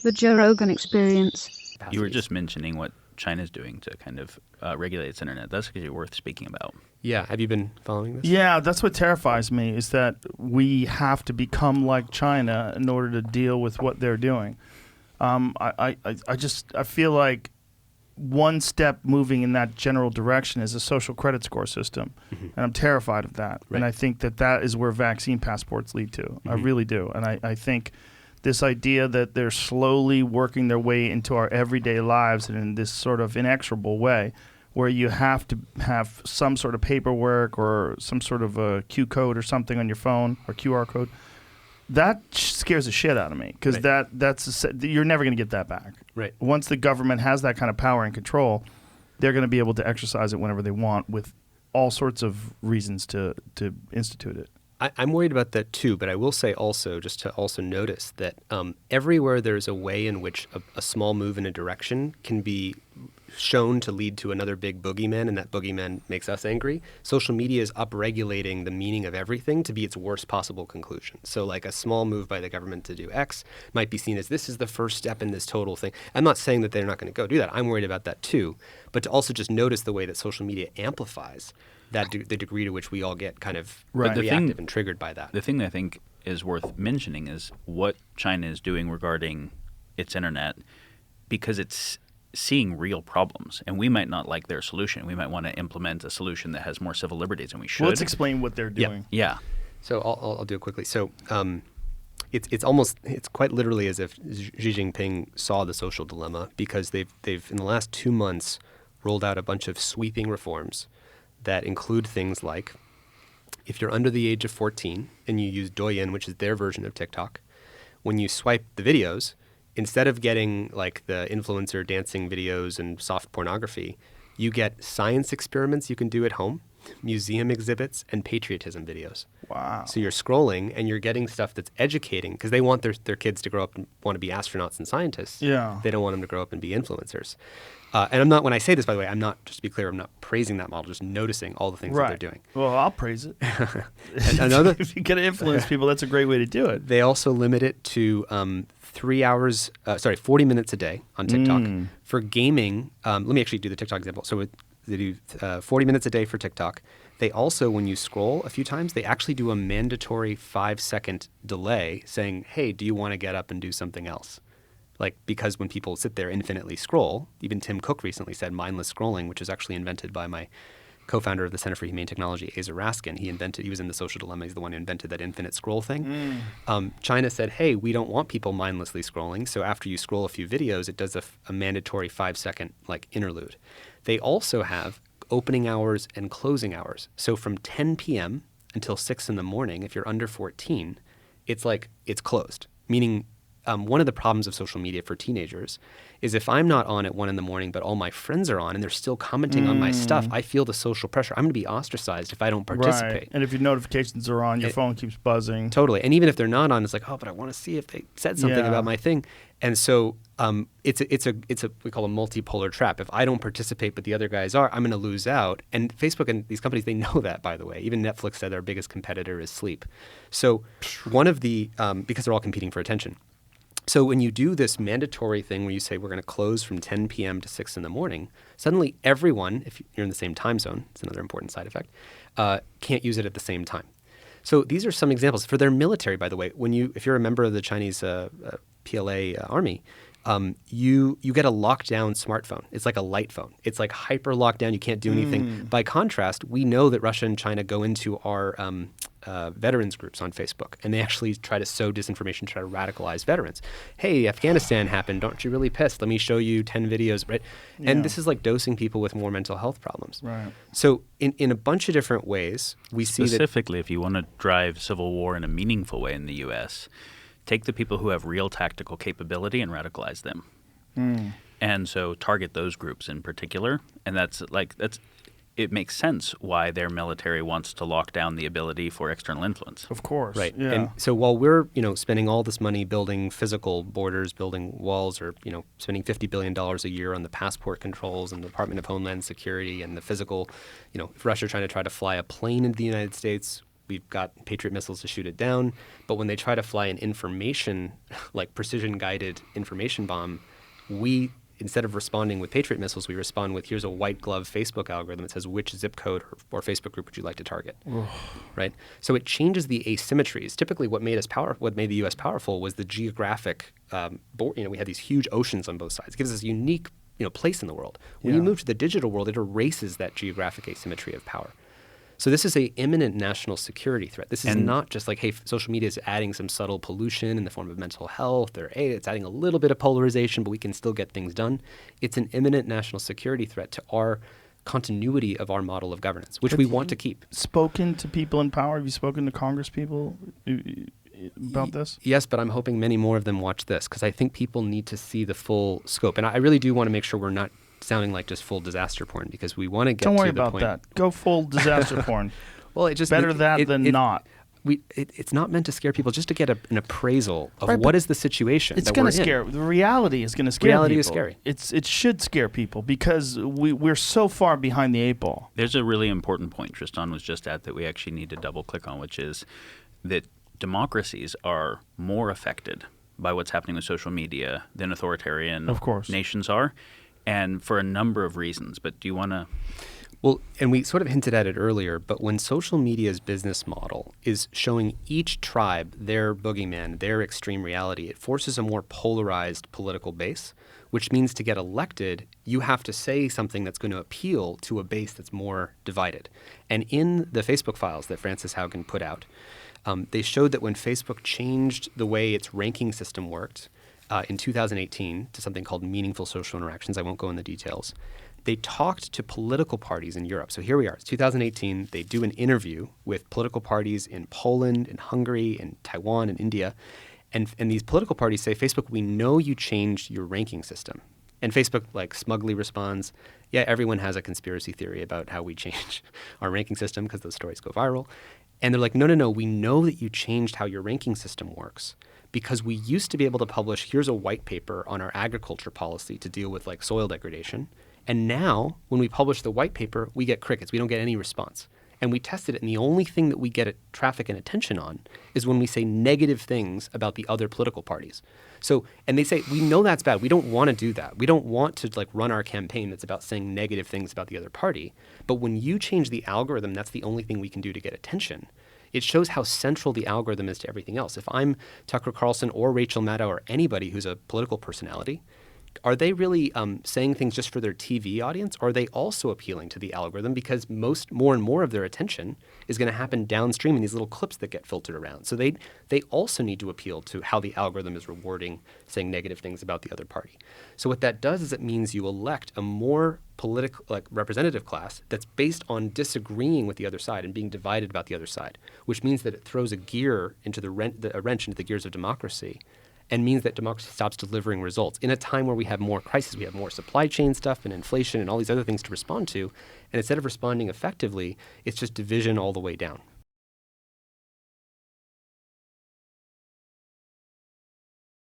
The Joe Rogan Experience. You were just mentioning what China's doing to kind of regulate its internet. That's actually worth speaking about. Yeah. Have you been following this? Yeah, that's what terrifies me, is that we have to become like China in order to deal with what they're doing. I feel like one step moving in that general direction is a social credit score system, and I'm terrified of that. Right. And I think that is where vaccine passports lead to. I really do. And I think this idea that they're slowly working their way into our everyday lives and in this sort of inexorable way, where you have to have some sort of paperwork or some sort of a Q code or something on your phone or QR code, that scares the shit out of me, because that's you're never going to get that back. Right. Once the government has that kind of power and control, they're going to be able to exercise it whenever they want with all sorts of reasons to institute it. I'm worried about that too, but I will say also, just to also notice that everywhere there's a way in which a small move in a direction can be shown to lead to another big boogeyman, and that boogeyman makes us angry, social media is upregulating the meaning of everything to be its worst possible conclusion. So like a small move by the government to do X might be seen as this is the first step in this total thing. I'm not saying that they're not going to go do that. I'm worried about that too. But to also just notice the way that social media amplifies that the degree to which we all get kind of reactive and triggered by that. The thing that I think is worth mentioning is what China is doing regarding its internet, because it's seeing real problems, and we might not like their solution. We might want to implement a solution that has more civil liberties than we should. Well, let's explain what they're doing. Yeah. So I'll do it quickly. So it's quite literally as if Xi Jinping saw the social dilemma, because they've in the last 2 months rolled out a bunch of sweeping reforms that include things like, if you're under the age of 14 and you use Douyin, which is their version of TikTok, when you swipe the videos, instead of getting like the influencer dancing videos and soft pornography, you get science experiments you can do at home, museum exhibits, and patriotism videos. Wow. So you're scrolling and you're getting stuff that's educating, because they want their kids to grow up and want to be astronauts and scientists. Yeah. They don't want them to grow up and be influencers. And I'm not, when I say this, by the way, I'm not, just to be clear, I'm not praising that model, just noticing all the things that they're doing. Well, I'll praise it. And if you can influence people, that's a great way to do it. They also limit it to 40 minutes a day on TikTok. For gaming, let me actually do the TikTok example. So they do 40 minutes a day for TikTok. They also, when you scroll a few times, they actually do a mandatory 5-second delay saying, hey, do you want to get up and do something else? Like, because when people sit there infinitely scroll, even Tim Cook recently said mindless scrolling, which was actually invented by my co-founder of the Center for Humane Technology, Asa Raskin. He was in the social dilemma. He's the one who invented that infinite scroll thing. China said, hey, we don't want people mindlessly scrolling. So after you scroll a few videos, it does a mandatory 5-second like interlude. They also have opening hours and closing hours. So from 10 p.m. until 6 in the morning, if you're under 14, it's closed. Meaning one of the problems of social media for teenagers is if I'm not on at 1 in the morning, but all my friends are on and they're still commenting on my stuff, I feel the social pressure. I'm going to be ostracized if I don't participate. Right. And if your notifications are on, your phone keeps buzzing. Totally. And even if they're not on, it's like, oh, but I want to see if they said something about my thing. And so it's a we call a multipolar trap. If I don't participate, but the other guys are, I'm going to lose out. And Facebook and these companies, they know that, by the way. Even Netflix said their biggest competitor is sleep. So one of the because they're all competing for attention. So when you do this mandatory thing where you say we're going to close from 10 p.m. to 6 in the morning, suddenly everyone, if you're in the same time zone, it's another important side effect, can't use it at the same time. So these are some examples. For their military, by the way, if you're a member of the Chinese PLA army, you get a lockdown smartphone. It's like a light phone. It's like hyper lockdown. You can't do anything. By contrast, we know that Russia and China go into our veterans groups on Facebook, and they actually try to sow disinformation, try to radicalize veterans. Hey, Afghanistan happened. Aren't you really pissed? Let me show you 10 videos, right? Yeah. And this is like dosing people with more mental health problems. Right. So in a bunch of different ways, we see that... Specifically, if you want to drive civil war in a meaningful way in the U.S., take the people who have real tactical capability and radicalize them. And so target those groups in particular. And it makes sense why their military wants to lock down the ability for external influence. Of course. Right. Yeah. And so while we're, spending all this money building physical borders, building walls, or, spending $50 billion a year on the passport controls and the Department of Homeland Security and the physical, if Russia trying to try to fly a plane into the United States, we've got Patriot missiles to shoot it down. But when they try to fly an information, like precision-guided information bomb, we, instead of responding with Patriot missiles, we respond with, here's a white glove Facebook algorithm that says which zip code or Facebook group would you like to target, right? So it changes the asymmetries. Typically what made the U.S. powerful was the geographic, we had these huge oceans on both sides. It gives us a unique place in the world. When you move to the digital world, it erases that geographic asymmetry of power. So this is an imminent national security threat. This is not just like, hey, social media is adding some subtle pollution in the form of mental health, or hey, it's adding a little bit of polarization, but we can still get things done. It's an imminent national security threat to our continuity of our model of governance, which we want to keep. Spoken to people in power? Have you spoken to Congress people about this? Yes, but I'm hoping many more of them watch this, because I think people need to see the full scope. And I really do want to make sure we're not sounding like just full disaster porn, because we want to get to the point. Don't worry about that. Go full disaster porn. Well, it just better than not. It's not meant to scare people, just to get an appraisal of what is the situation. It's going to scare. The reality is going to scare reality people. Is scary. It should scare people because we're so far behind the 8 ball. There's a really important point Tristan was just at that we actually need to double click on, which is that democracies are more affected by what's happening with social media than authoritarian nations are. And for a number of reasons. But do you want to? Well, and we sort of hinted at it earlier, but when social media's business model is showing each tribe their boogeyman, their extreme reality, it forces a more polarized political base, which means to get elected, you have to say something that's going to appeal to a base that's more divided. And in the Facebook files that Frances Haugen put out, they showed that when Facebook changed the way its ranking system worked, in 2018 to something called meaningful social interactions. I won't go into the details. They talked to political parties in Europe. So here we are. It's 2018. They do an interview with political parties in Poland, in Hungary, in Taiwan, and India. And these political parties say, Facebook, we know you changed your ranking system. And Facebook smugly responds, yeah, everyone has a conspiracy theory about how we change our ranking system because those stories go viral. And they're like, no, we know that you changed how your ranking system works, because we used to be able to publish, here's a white paper on our agriculture policy to deal with soil degradation. And now when we publish the white paper, we get crickets. We don't get any response. And we tested it, and the only thing that we get traffic and attention on is when we say negative things about the other political parties. So, and they say, we know that's bad. We don't want to do that. We don't want to run our campaign that's about saying negative things about the other party. But when you change the algorithm, that's the only thing we can do to get attention. It shows how central the algorithm is to everything else. If I'm Tucker Carlson or Rachel Maddow or anybody who's a political personality, are they really saying things just for their TV audience? Or are they also appealing to the algorithm? Because more and more of their attention is going to happen downstream in these little clips that get filtered around. So they also need to appeal to how the algorithm is rewarding saying negative things about the other party. So what that does is it means you elect a more political, representative class that's based on disagreeing with the other side and being divided about the other side, which means that it throws a gear into a wrench into the gears of democracy, and means that democracy stops delivering results in a time where we have more crisis, we have more supply chain stuff and inflation and all these other things to respond to. And instead of responding effectively, it's just division all the way down.